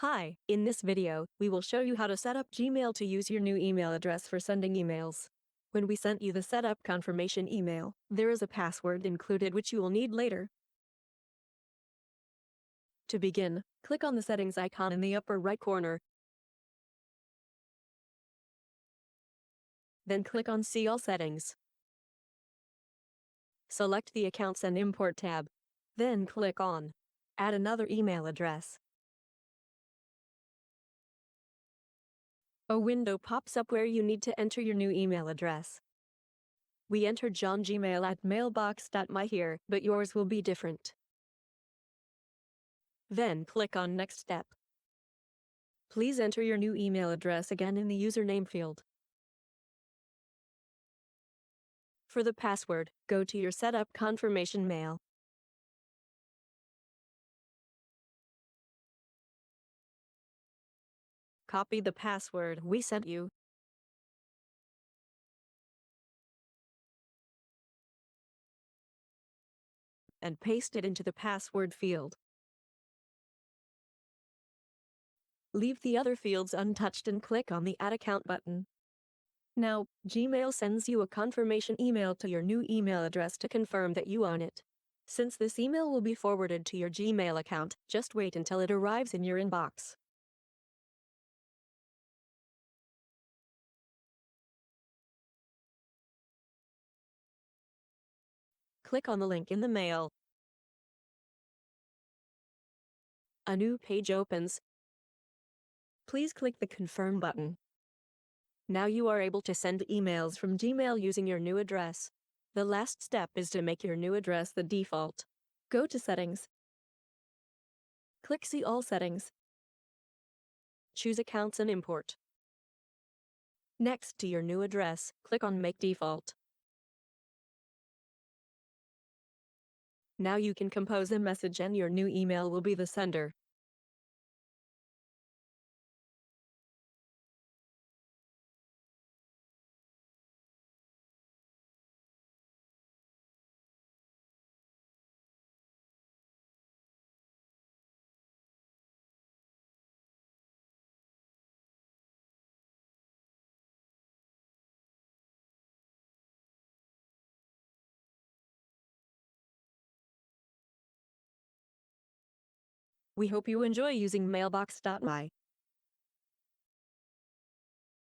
Hi, in this video, we will show you how to set up Gmail to use your new email address for sending emails. When we sent you the setup confirmation email, there is a password included which you will need later. To begin, click on the settings icon in the upper right corner. Then click on See All Settings. Select the Accounts and Import tab. Then click on Add another email address. A window pops up where you need to enter your new email address. We entered John Gmail at mailbox.my here, but yours will be different. Then click on Next Step. Please enter your new email address again in the username field. For the password, go to your setup confirmation mail. Copy the password we sent you. And paste it into the password field. Leave the other fields untouched and click on the Add Account button. Now, Gmail sends you a confirmation email to your new email address to confirm that you own it. Since this email will be forwarded to your Gmail account, just wait until it arrives in your inbox. Click on the link in the mail. A new page opens. Please click the Confirm button. Now you are able to send emails from Gmail using your new address. The last step is to make your new address the default. Go to Settings. Click See All Settings. Choose Accounts and Import. Next to your new address, click on Make Default. Now you can compose a message and your new email will be the sender. We hope you enjoy using mailbox.my.